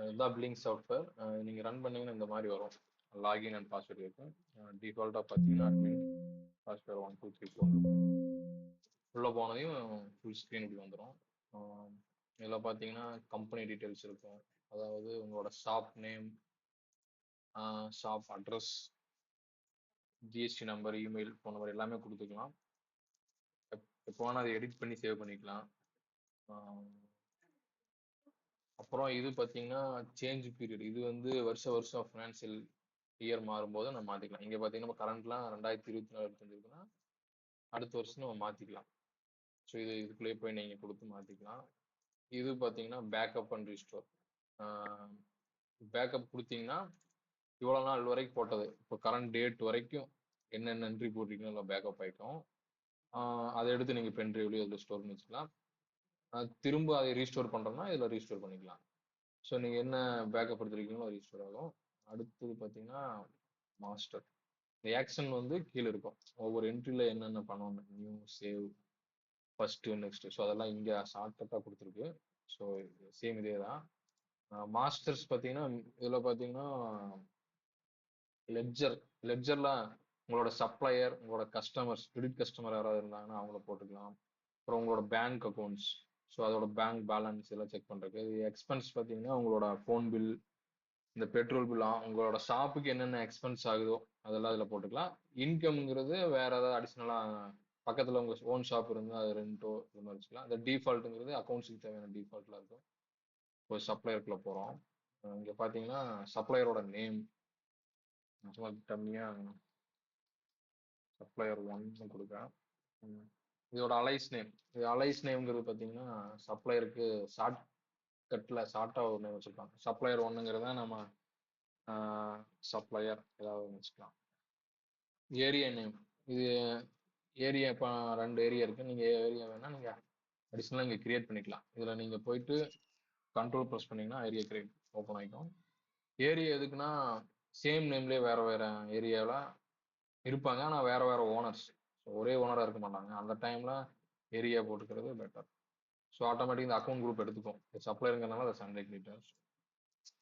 இதுதான் blink software. நீங்கள் run பண்ணீங்கன்னா இந்த மாதிரி வரும். லாகின் அண்ட் பாஸ்வேர்டு இருக்கும். டிஃபால்ட்டாக பார்த்தீங்கன்னா அட்மின் பாஸ்வேர்டு 1 2 3 4 இருக்கும். உள்ளே போனதையும் ஃபுல் ஸ்க்ரீன் இப்படி வந்துடும். இதில் பார்த்தீங்கன்னா கம்பெனி டீட்டெயில்ஸ் இருக்கும். அதாவது உங்களோட shop name, shop address, GST number, email, phone number எல்லாமே கொடுத்துக்கலாம். எப்போ வேணால் அதை எடிட் பண்ணி சேவ் பண்ணிக்கலாம். அப்புறம் இது பார்த்தீங்கன்னா சேஞ்ச் பீரியட். இது வந்து வருஷம் ஃபினான்சியல் இயர் மாறும்போது நம்ம மாற்றிக்கலாம். இங்கே பார்த்தீங்கன்னா நம்ம கரண்ட்லாம் 2024 இருக்குன்னா அடுத்த வருஷம் நம்ம மாற்றிக்கலாம். ஸோ இதுக்குள்ளேயே போய் நீங்கள் கொடுத்து மாற்றிக்கலாம். இது பார்த்தீங்கன்னா பேக்கப் அண்ட் ரீஸ்டோர். பேக்கப் கொடுத்தீங்கன்னா இவ்வளோ நாள் வரைக்கும் போட்டது இப்போ கரண்ட் டேட் வரைக்கும் என்னென்ன என்ட்ரி போட்டிருக்கீங்களோ இல்லை பேக்கப் ஆகிட்டோம். அதை எடுத்து நீங்கள் பென் ட்ரைவ்லேயே அதில் ஸ்டோர் பண்ணி வச்சுக்கலாம். திரும்ப அதை ரீஸ்டோர் பண்ணுறோம்னா இதில் ரீஸ்டோர் பண்ணிக்கலாம். ஸோ நீங்கள் என்ன பேக்கப் எடுத்துருக்கீங்களோ ரீஸ்டோர் ஆகும். அடுத்தது பார்த்தீங்கன்னா மாஸ்டர். இந்த ஆக்ஷன் வந்து கீழே இருக்கும். ஒவ்வொரு என்ட்ரியில் என்னென்ன பண்ணணும், new, save, first, next. So அதெல்லாம் இங்கே ஷார்ட்கட்டாக கொடுத்துருக்கு. ஸோ சேம் இதே தான். மாஸ்டர்ஸ் பார்த்தீங்கன்னா இதில் பார்த்தீங்கன்னா லெட்ஜர்லாம் உங்களோட சப்ளையர், உங்களோட கஸ்டமர்ஸ், கிரெடிட் கஸ்டமர் யாராவது இருந்தாங்கன்னா அவங்கள போட்டுக்கலாம். அப்புறம் உங்களோட பேங்க் அக்கௌண்ட்ஸ், ஸோ அதோட பேங்க் பேலன்ஸ் எல்லாம் செக் பண்ணுறதுக்கு. எக்ஸ்பென்ஸ் பார்த்தீங்கன்னா உங்களோட ஃபோன் பில், இந்த பெட்ரோல் பில், உங்களோட ஷாப்புக்கு என்னென்ன எக்ஸ்பென்ஸ் ஆகுதோ அதெல்லாம் அதில் போட்டுக்கலாம். இன்கம்ங்கிறது வேற ஏதாவது அடிஷ்னலாக பக்கத்தில் உங்கள் ஓன் ஷாப் இருந்தால் அது ரெண்டோ இது மாதிரி வச்சுக்கலாம். அந்த டிஃபால்ட்டுங்கிறது அக்கௌண்ட்ஸுக்கு தேவையான டிஃபால்ட்டில் இருக்கும். இப்போ சப்ளையருக்குள்ளே போகிறோம். இங்கே பார்த்தீங்கன்னா சப்ளையரோட நேம் கம்மியாக சப்ளையர் 1 கொடுக்குறேன். இதோட அலைஸ் நேம், இது அலைஸ் நேம்ங்கிறது பார்த்தீங்கன்னா சப்ளையருக்கு ஷார்ட்டாக ஒரு நேம் வச்சுருப்பாங்க. சப்ளையர் 1ங்கிறத நம்ம சப்ளையர் ஏதாவது வச்சுக்கலாம். ஏரியா நேம், இது ஏரியா இப்போ 2 ஏரியா இருக்குது. நீங்கள் ஏரியா வேணால் நீங்கள் அடிஷ்னலாக இங்கே கிரியேட் பண்ணிக்கலாம். இதில் நீங்கள் போயிட்டு கண்ட்ரோல் ப்ரெஸ் பண்ணிங்கன்னா ஏரியா கிரியேட் ஓப்பன் ஆகிக்கும். ஏரியா எதுக்குன்னா சேம் நேம்லேயே வேறு ஏரியாவில் இருப்பாங்க, ஆனால் வேறு ஓனர்ஸ். ஸோ ஒரே ஓனராக இருக்க மாட்டாங்க. அந்த டைமில் ஏரியா போட்டுக்கிறது பெட்டர். ஸோ ஆட்டோமேட்டிக் இந்த அக்கௌண்ட் குரூப் எடுத்துக்கும். சப்ளையருங்கிறதுனால அதை சண்டே டீட்டெயில்ஸ்.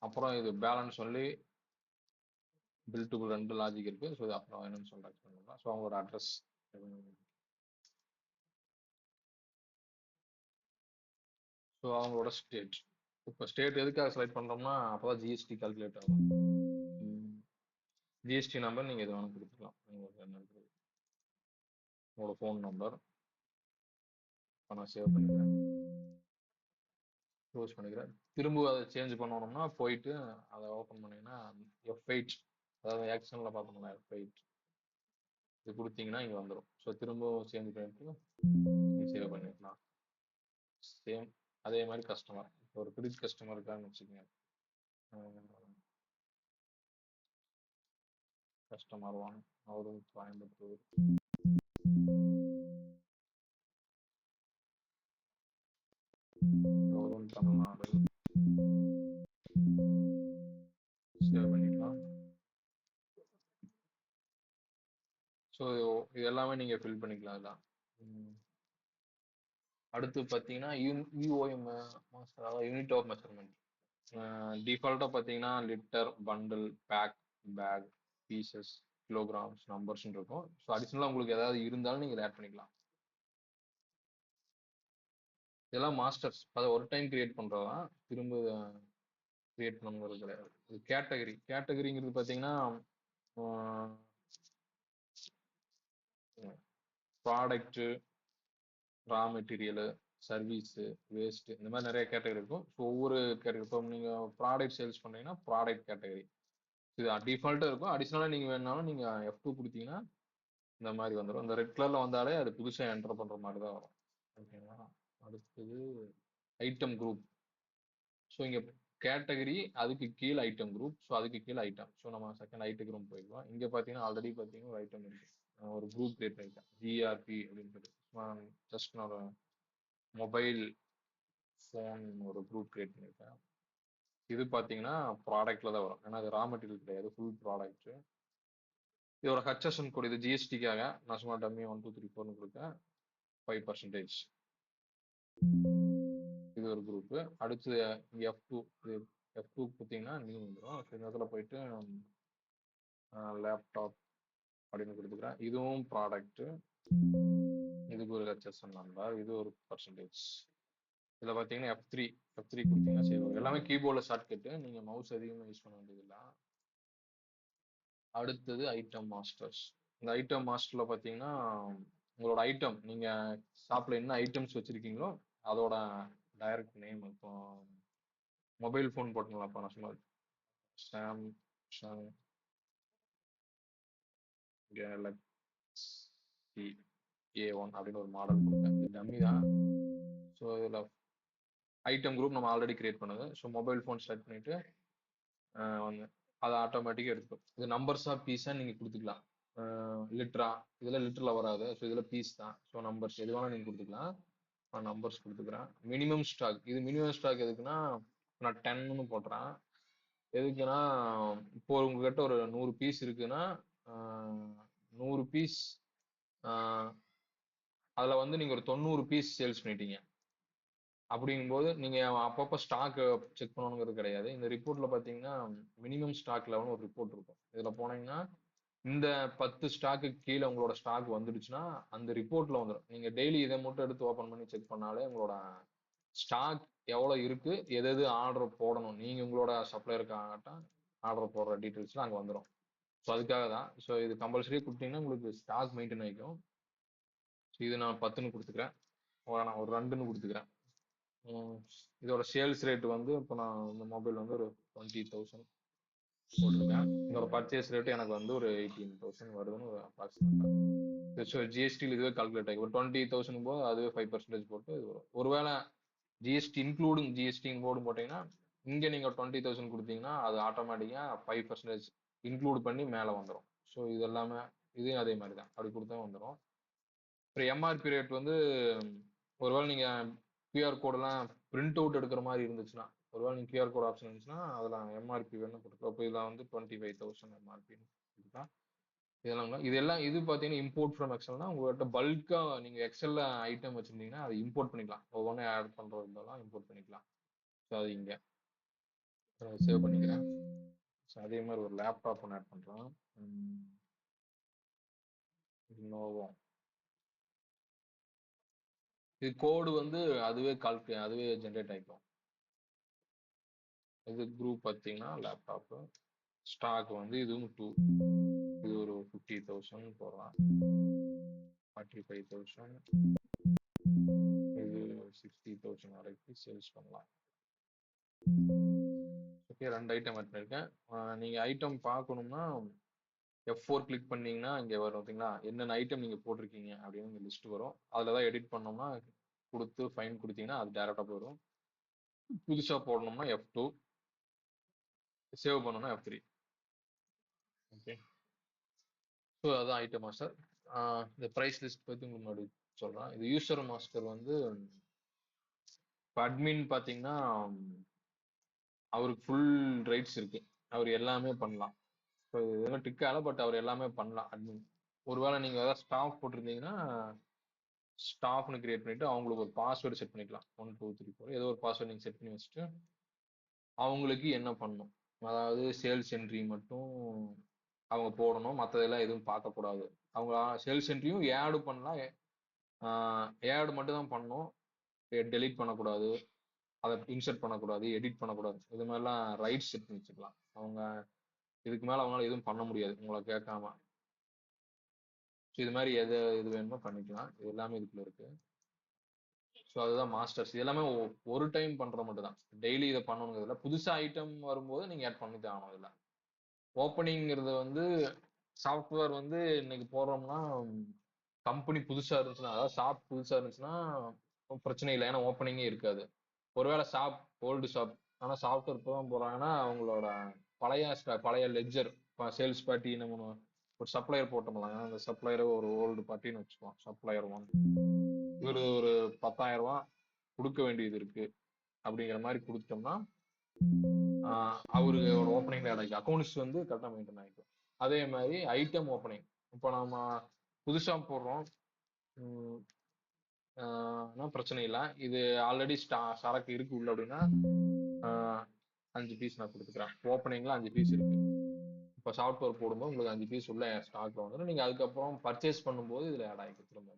அப்புறம் இது பேலன்ஸ் சொல்லி பில் டு பில் 2 லாஜிக் இருக்குது. ஸோ இது அப்புறம் என்னன்னு சொல்கிறேன். ஸோ அவங்களோட அட்ரஸ், ஸோ அவங்களோட ஸ்டேட். இப்போ ஸ்டேட் எதுக்காக செலக்ட் பண்ணுறோம்னா அப்போ தான் ஜிஎஸ்டி கால்குலேட் ஆகும். ஜிஎஸ்டி நம்பர் நீங்கள் எது வேணும் கொடுத்துக்கலாம். உங்களோட ஃபோன் நம்பர் இப்போ நான் சேவ் பண்ணிக்கிறேன், க்ளோஸ் பண்ணிக்கிறேன். திரும்ப அதை சேஞ்ச் பண்ணணும்னா போயிட்டு அதை ஓப்பன் பண்ணிங்கன்னா F8, அதாவது ஆக்ஷனில் பார்த்தோம்னா F8 இது கொடுத்தீங்கன்னா இங்கே வந்துடும். ஸோ திரும்பவும் சேஞ்ச் பண்ணிட்டு சேவ் பண்ணிக்கலாம். சேம் அதே மாதிரி கஸ்டமர், இப்போ ஒரு கிரெடிட் கஸ்டமர் இருக்கான்னு வச்சுக்கோங்க. கஸ்டமர் 1 அவரு கோயம்புத்தூர், அவரும் தமிழ்நாடு. சேவ் பண்ணிக்கலாம். ஸோ இது எல்லாமே நீங்கள் ஃபில் பண்ணிக்கலாம். இதான் அடுத்து பார்த்தீங்கன்னா யூஓஎம் மாஸ்டர், அதாவது யூனிட் ஆஃப் மெஷர்மெண்ட். டிஃபால்ட்டாக பார்த்தீங்கன்னா litre, bundle, pack, pack, pieces, kilograms, நம்பர்ஸ்ன்னு இருக்கும். ஸோ அடிஷ்னலாக உங்களுக்கு ஏதாவது இருந்தாலும் நீங்கள் ஆட் பண்ணிக்கலாம். இதெல்லாம் மாஸ்டர்ஸ், அதை ஒரு டைம் கிரியேட் பண்ணுறதான், திரும்ப கிரியேட் பண்ணுங்கிறது கிடையாது. இது கேட்டகரிங்கிறது பார்த்தீங்கன்னா ப்ராடக்ட்டு, ரா மெட்டீரியலு, சர்வீஸு, வேஸ்ட்டு, இந்த மாதிரி நிறைய கேட்டகரி இருக்கும். ஸோ ஒவ்வொரு கேட்டகரி, இப்போ நீங்கள் ப்ராடக்ட் சேல்ஸ் பண்ணீங்கன்னா ப்ராடக்ட் கேட்டகரி இது டிஃபால்ட்டாக இருக்கும். அடிஷ்னலாக நீங்கள் வேணுனாலும் நீங்கள் F2 கொடுத்தீங்கன்னா இந்த மாதிரி வந்துடும். இந்த ரெட் கலரில் வந்தாலே அது புதுசாக என்டர் பண்ணுற மாதிரி தான் வரும். ஓகேங்களா? அடுத்தது ஐட்டம் குரூப். ஸோ இங்கே கேட்டகரி, அதுக்கு கீழே ஐட்டம் குரூப், ஸோ அதுக்கு கீழே ஐட்டம். ஸோ நம்ம செகண்ட் ஐட்டம் குரூப் போயிடுவோம். இங்கே பார்த்தீங்கன்னா ஆல்ரெடி பார்த்தீங்கன்னா ஒரு ஐட்டம் இருக்குது. ஒரு குரூப் கிரியேட் பண்ணிட்டேன், ஜிஆர்பி அப்படின்றது. ஜஸ்ட் நான் ஒரு மொபைல் ஃபோன் ஒரு குரூப் கிரியேட் பண்ணியிருக்கேன். இது பார்த்தீங்கன்னா ப்ராடக்ட்ல தான் வரும், ஏன்னா அது ரா மெட்டீரியல் கிடையாது, ஃபுல் ப்ராடக்ட். இதோட ஹச்எஸ்என் கோட், இது ஜிஎஸ்டிக்காக நான் சும்மா டம்மி 1 2 3 4 கொடுத்தேன், 5%. இது ஒரு குரூப். அடுத்து F2, இது F2 கொடுத்தீங்கன்னா நியூ வந்துடும். இந்த இடத்துல போயிட்டு லேப்டாப் அப்படின்னு கொடுத்துக்கிறேன். இதுவும் ப்ராடக்ட், இதுக்கு ஒரு ஹெச்எஸ்என் நம்பர், இது ஒரு பர்சன்டேஜ். இதில் பார்த்தீங்கன்னா எஃப் த்ரீ கொடுத்தீங்கன்னா சரி. எல்லாமே கீபோர்டில் ஷார்ட்கட்டு, நீங்கள் மவுஸ் அதிகமாக யூஸ் பண்ண வேண்டியதில்லை. அடுத்தது ஐட்டம் மாஸ்டர்ஸ். இந்த ஐட்டம் மாஸ்டரில் பார்த்தீங்கன்னா உங்களோட ஐட்டம், நீங்கள் ஷாப்பில் என்ன ஐட்டம்ஸ் வச்சுருக்கீங்களோ அதோட டைரக்ட் நேம். இப்போ மொபைல் ஃபோன் போட்டுங்களா? இப்போ நான் சொன்னது சாம்சங் கேலக்ஸி A1 அப்படின்னு ஒரு மாடல் கொடுத்தேன். இது டம்மி தான். ஸோ இதில் ஐட்டம் குரூப் நம்ம ஆல்ரெடி கிரியேட் பண்ணது. ஸோ மொபைல் ஃபோன் செலக்ட் பண்ணிட்டு வந்து அதை ஆட்டோமேட்டிக்காக எடுத்துக்கும். இது நம்பர்ஸ் ஆஃப் பீஸாக நீங்கள் கொடுத்துக்கலாம். லிட்டரா, இதில் லிட்டரில் வராது. ஸோ இதில் பீஸ் தான். ஸோ நம்பர்ஸ் எது வேணால் நீங்கள் கொடுத்துக்கலாம். நான் நம்பர்ஸ் கொடுத்துக்கிறேன். மினிமம் ஸ்டாக், இது மினிமம் ஸ்டாக் எதுக்குன்னா நான் 10ன்னு போட்டுறேன். எதுக்குன்னா இப்போ உங்ககிட்ட ஒரு 100 பீஸ் இருக்குன்னா 100 பீஸ் அதில் வந்து நீங்கள் ஒரு 90 பீஸ் சேல்ஸ் பண்ணிட்டீங்க அப்படிங்கும்போது நீங்கள் அப்பப்போ ஸ்டாக் செக் பண்ணணுங்கிறது கிடையாது. இந்த ரிப்போர்ட்டில் பார்த்தீங்கன்னா மினிமம் ஸ்டாக் லெவல்னு ஒரு ரிப்போர்ட் இருக்கும். இதில் போனீங்கன்னா இந்த 10 ஸ்டாக்கு கீழே உங்களோட ஸ்டாக் வந்துடுச்சுன்னா அந்த ரிப்போர்ட்டில் வந்துடும். நீங்கள் டெய்லி இதை மட்டும் எடுத்து ஓப்பன் பண்ணி செக் பண்ணாலே உங்களோட ஸ்டாக் எவ்வளோ இருக்குது, எது எது ஆர்டர் போடணும், நீங்கள் உங்களோட சப்ளையருக்காகட்டும் ஆர்டர் போடுற டீட்டெயில்ஸ்லாம் அங்கே வந்துடும். ஸோ அதுக்காக தான். ஸோ இது கம்பல்சரி கொடுத்தீங்கன்னா உங்களுக்கு ஸ்டாக் மெயின்டைன் ஆகிக்கும். ஸோ இது நான் 10ன்னு கொடுத்துக்கிறேன். நான் ஒரு 2ன்னு கொடுத்துக்கிறேன். இதோட சேல்ஸ் ரேட் வந்து இப்போ நான் இந்த மொபைல் வந்து ஒரு 20,000 போட்டிருக்கேன். இதோட பர்ச்சேஸ் ரேட்டு எனக்கு வந்து ஒரு 18,000 வருதுன்னு ஒரு அப்ராக்சிமேட்டாக. ஸோ ஜிஎஸ்டியில் இதுவே கால்குலேட் ஆகி ஒரு 20,000 போது அதுவே 5% போட்டு இது வரும். ஒருவேளை ஜிஎஸ்டி இன்க்ளூடிங் ஜிஎஸ்டி போர்டு போட்டிங்கன்னா இங்கே நீங்கள் 20,000 கொடுத்தீங்கன்னா அது ஆட்டோமேட்டிக்காக 5% இன்க்ளூட் பண்ணி மேலே வந்துடும். ஸோ இது எல்லாமே இதையும் அதே மாதிரி தான், அப்படி கொடுத்தா வந்துடும். அப்புறம் எம்ஆர்பி ரேட் வந்து ஒருவேளை நீங்கள் கியூஆர் கோடெல்லாம் பிரிண்ட் அவுட் எடுக்கிற மாதிரி இருந்துச்சுன்னா, ஒருவேளை நீங்கள் கியூஆர் கோட் ஆப்ஷன் இருந்துச்சுன்னா அதில் எம்ஆர்பி வேணும் கொடுக்கும். இப்போ இதில் வந்து 25,000 எம்ஆர்பின்னு கொடுத்தா இதெல்லாம் இது பார்த்தீங்கன்னா இம்போர்ட் ஃப்ரம் எக்ஸல்னா உங்கள்கிட்ட பல்காக நீங்கள் எக்ஸலில் ஐட்டம் வச்சுருந்தீங்கன்னா அதை இம்போர்ட் பண்ணிக்கலாம். ஒவ்வொன்றும் ஆட் பண்ணுறது இருந்தாலும் இம்போர்ட் பண்ணிக்கலாம். ஸோ அது இங்கே சேவ் பண்ணிக்கிறேன். ஸோ அதே மாதிரி ஒரு லேப்டாப் ஒன்று ஆட் பண்ணுறோம். இன்னோவோ இது கோடு வந்து அதுவே ஜென்ரேட் ஆகிக்கும். இது குரூப் பார்த்தீங்கன்னா லேப்டாப்பு ஸ்டாக் வந்து இதுவும் 2, இது ஒரு 50,000 போடலாம். 45,000, இது 60,000 வரைக்கும் சேல்ஸ் பண்ணலாம். ஓகே, 2 ஐட்டம் ஆட் பண்ணியிருக்கேன். நீங்கள் ஐட்டம் பார்க்கணும்னா F4 கிளிக் பண்ணீங்கன்னா இங்கே வரும் பார்த்தீங்களா, என்னென்ன ஐட்டம் நீங்கள் போட்டிருக்கீங்க அப்படின்னு இந்த லிஸ்ட் வரும். அதில் தான் எடிட் பண்ணோம்னா கொடுத்து ஃபைன் கொடுத்தீங்கன்னா அது டேரெக்டாக போயிடும். புதுசாக போடணும்னா F2, சேவ் பண்ணணும்னா F3. ஓகே, ஸோ அதுதான் ஐட்டம் மாஸ்டர். இந்த ப்ரைஸ் லிஸ்ட் பற்றி உங்களுக்கு முன்னாடி சொல்கிறேன். இது யூசர் மாஸ்டர் வந்து இப்போ அட்மின் பார்த்தீங்கன்னா அவருக்கு ஃபுல் ரைட்ஸ் இருக்கு. அவர் எல்லாமே பண்ணலாம். ஸோ இதெல்லாம் டிக்கால, பட் அவர் எல்லாமே பண்ணலாம் அட்மின். ஒருவேளை நீங்கள் ஏதாவது ஸ்டாஃப் போட்டிருந்தீங்கன்னா ஸ்டாஃப்னு கிரியேட் பண்ணிட்டு அவங்களுக்கு ஒரு பாஸ்வேர்டு செட் பண்ணிக்கலாம். 1 2 3 4 ஏதோ ஒரு பாஸ்வேர்டு நீங்கள் செட் பண்ணி வச்சுட்டு அவங்களுக்கு என்ன பண்ணணும், அதாவது சேல்ஸ் என்ட்ரி மட்டும் அவங்க போடணும், மற்றதெல்லாம் எதுவும் பார்க்கக்கூடாது. அவங்க சேல்ஸ் என்ட்ரியும் ஏடு பண்ணலாம், ஏடு மட்டும் தான் பண்ணணும், டெலீட் பண்ணக்கூடாது, அதை இன்சர்ட் பண்ணக்கூடாது, எடிட் பண்ணக்கூடாது. இது மாதிரிலாம் ரைட்ஸ் செட் பண்ணி வச்சுக்கலாம். அவங்க இதுக்கு மேலே அவங்களால எதுவும் பண்ண முடியாது உங்களை கேட்காம. ஸோ இது மாதிரி இது வேணுமோ பண்ணிக்கலாம். இது எல்லாமே இதுக்குள்ள இருக்கு. ஸோ அதுதான் மாஸ்டர்ஸ். இது எல்லாமே ஒரு டைம் பண்ற மட்டும் தான், டெய்லி இதை பண்ணணுங்கிறதுல. புதுசாக ஐட்டம் வரும்போது நீங்கள் ஆட் பண்ணி தான் ஆகணும். இதில் ஓப்பனிங்கிறது வந்து சாஃப்ட்வேர் வந்து இன்னைக்கு போடுறோம்னா கம்பெனி புதுசாக இருந்துச்சுன்னா, அதாவது ஷாப் புதுசாக இருந்துச்சுன்னா பிரச்சனை இல்லை, ஏன்னா ஓப்பனிங்கே இருக்காது. ஒருவேளை ஷாப் ஓல்டு ஷாப் ஆனால் சாஃப்ட்வேர் இப்போ தான் போகிறாங்கன்னா அவங்களோட பழைய லெட்ஜர் சேல்ஸ் பார்ட்டி நம்ம ஒரு சப்ளையர் போட்டோம்லாம், அந்த சப்ளையர் ஒரு ஓல்டு பார்ட்டின்னு வச்சுக்கோம். சப்ளையர் 1 இவர் ஒரு 10,000 ரூபா கொடுக்க வேண்டியது இருக்கு அப்படிங்கிற மாதிரி கொடுத்தோம்னா அவருக்கு ஒரு ஓப்பனிங் ஆகிடும். அக்கௌண்ட்ஸ் வந்து கரெக்டாக மெயின்டைன் ஆகிக்கும். அதே மாதிரி ஐட்டம் ஓப்பனிங் இப்போ நம்ம புதுசாக போடுறோம் பிரச்சனை இல்லை. இது ஆல்ரெடி சரக்கு இருக்கு உள்ள அப்படின்னா 5 பீஸ் நான் கொடுத்துக்கிறேன். ஓப்பனிங்ல 5 பீஸ் இருக்கு. இப்போ சாஃப்ட்வேர் போடும்போது உங்களுக்கு 5 பீஸ் உள்ள ஸ்டாக்ல வந்துடும். நீங்க அதுக்கப்புறம் பர்ச்சேஸ் பண்ணும்போது இதுல ஆட் ஆகிக்கும் திரும்ப.